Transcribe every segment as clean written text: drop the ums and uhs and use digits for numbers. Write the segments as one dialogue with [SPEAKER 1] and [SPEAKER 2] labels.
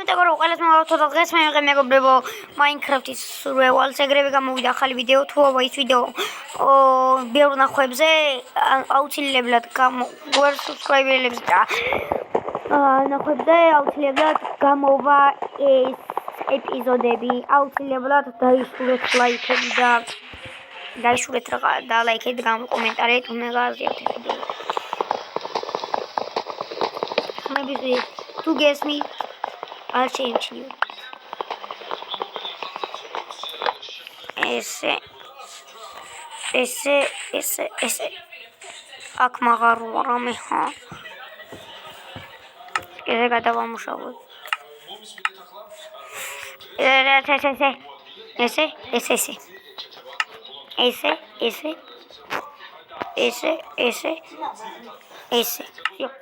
[SPEAKER 1] მეგობრებო, ყველას მოგესალმებით. დღეს მე ვიღებ მეგობრებო Minecraft-ის survival-ს ეგრევე გამოვიდა ახალი ვიდეო, თუ აბა ის ვიდეო ბევრ ნახვებზე აუცილებლად გვერდ subscriber-ებს და ნახვებზე აუცილებლად გამოვა ეს ეპიზოდები. აუცილებლად დაიშურეთ ლაიქები და ლაიქეთ და კომენტარით მე გააზიარეთ ეს ვიდეო. Maybe to guess me, I'll change you. Ese. Ak mağarlara meha. Ese kadar varmış abi. Ese. Yok.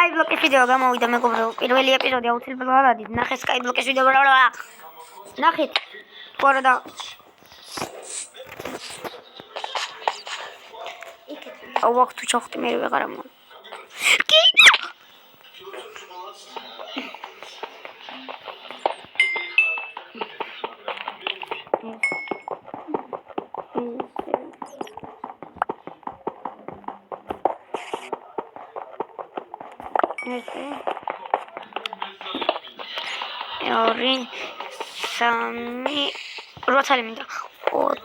[SPEAKER 1] Skyblock-ის ვიდეო გამოვიდა მეგობრებო. პირველი ეპიზოდი აუცილებლად გადადით. ნახეთ Skyblock-ის ვიდეო. ნახეთ. თუ არა და აუ თუ ჩახტი მე ვეღარ ამო. კი. ორი სამი როცა მინდა 4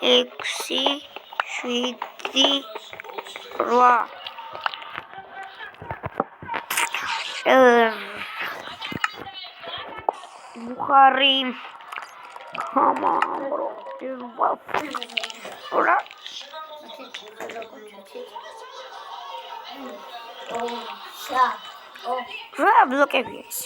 [SPEAKER 1] 5 6 7 8 ბუხარი ხამა ბრო ora რა ბლოკები ეს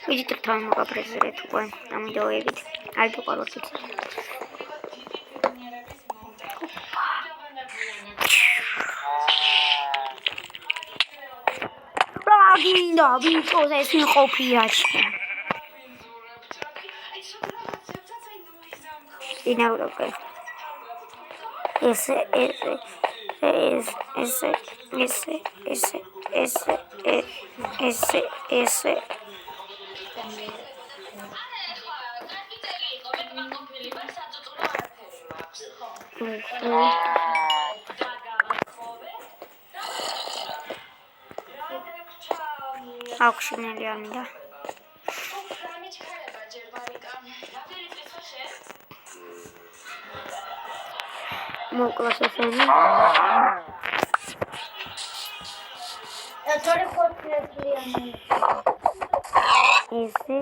[SPEAKER 1] ვიდით თან მოგაპრეზერეთ უკვე ამ ვიდეოებით. აი დოყაროთ იქ. მინდა ვინცოზე ეს მყოფია ჩემ. ინაუროკე. ese აუქშინელი არ მინდა. მოკლას ესენი. თორე ხოთლიანი. ese.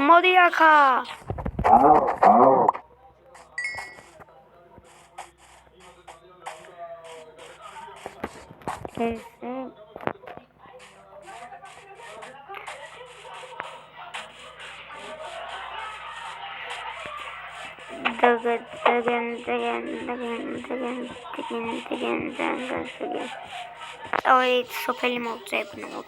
[SPEAKER 1] მოდი ახა. Ой, სოფელი მოვწებნოთ.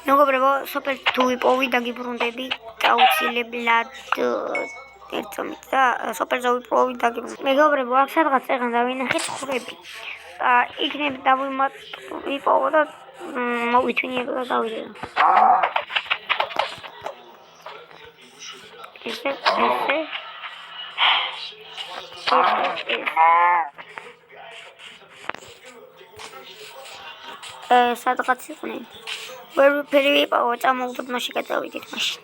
[SPEAKER 1] მეგობრებო, სოფელი თუ ვიპოვი და გიბრუნდები, აუცილებლად ერთომით და სოფელზე ვიპოვი და გიბრუნდები. მეგობრებო, აქ სადღაც წეღან დავინახე ცხვრები. იქნებ ვიპოვო და მოვითვინიებო და დავიდე. სადღაც იყვნენ. ვერაფერი ვიპოვო, წამოვდოთ მაშინ გადავიდეთ მაშინ.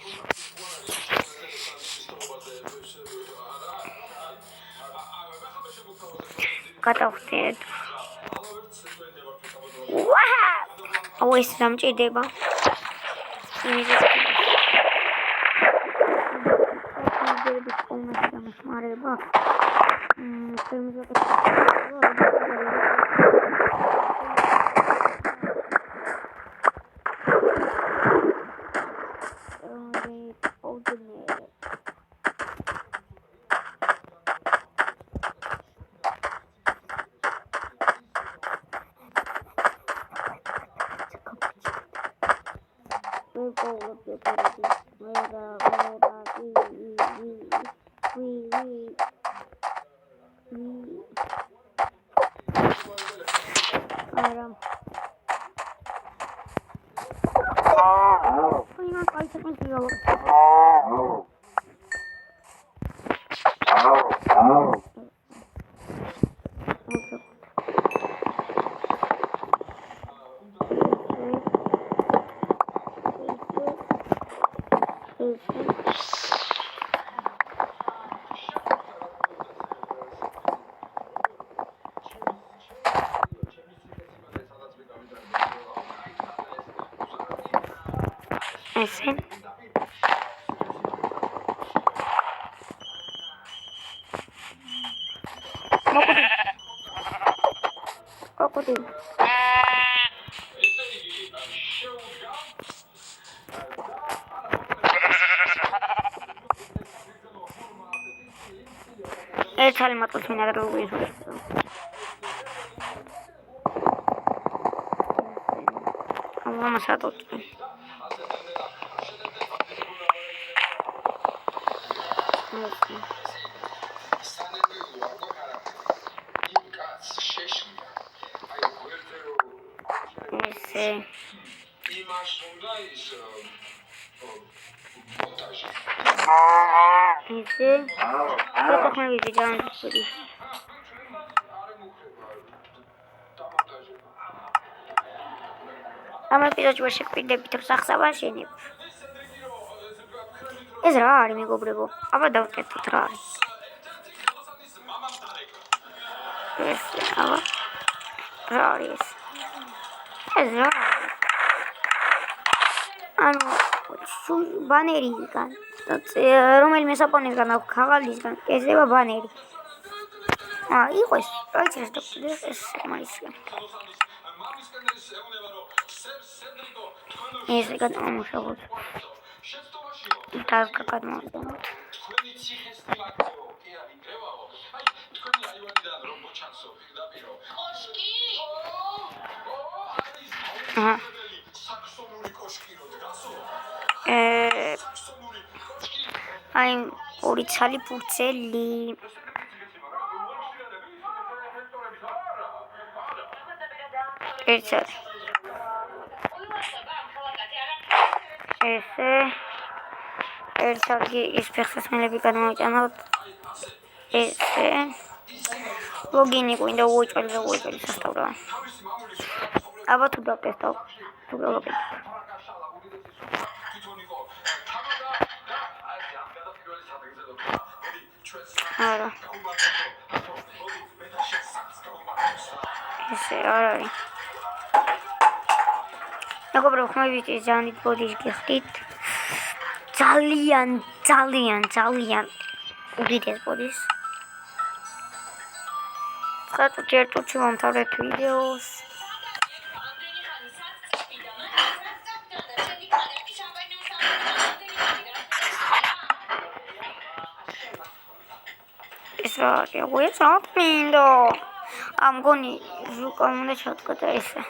[SPEAKER 1] გადავხდით. ვაუ! ეს დამჭირდება. იმისათვის დამახმარება. Listen. Crocodile. Échale matos vinagre Luis. Vamos a todo. Ese. Что мы видим? ამ ეპიზოდში ვშეკვიდებით სახსავაშენი. ეს რა არის მეგობრებო? აბა დავკეთოთ რა არის. ეს აბა რა არის? ეს რა არის? ანუ ბანერიდან რომელიმე საპონისგან აქვს ქაღალდისგან ეზება ბანერი. იყო ეს, პროექტის დოქტორი ეს მალისია. ეს გადამუშავოთ. დასკა გადმოვიდეთ. აი ორი ცალი ფურცელი. ეს ერთაგი ის ფეხსაცმელები გადმოვიტანოთ. ესე ლოგინი გვინდა უეჭველი სასტავრო. აბა თუ დავტესტავ. თუ გავაკეთებ. არა. ესე არა. მეგობრებო, ხმებით ძალიან ბოდიშ გიხდით. ძალიან უდიდეს ბოდიშ. ხათუჩი ერთუჩი მომთავრეთ ვიდეოს. ეს რა არის? ეს რა მინდო? ამ გონი ზუკა უნდა შევტყოთ ესე.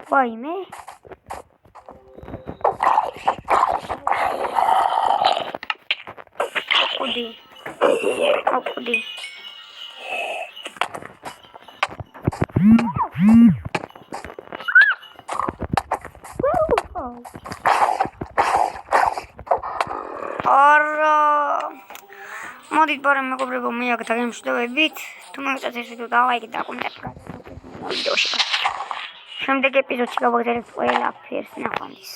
[SPEAKER 1] Why me? Akudi. არა მოდით ბარემ მეგობრებო მიაგდო გემშვიდობებით თუ მოგეწონათ ეს ვიდეო დალაიქეთ და კომენტარით ვიდეოში შემდეგ ეპიზოდში გავაგზავნებთ ყველაფერს ნახვამდის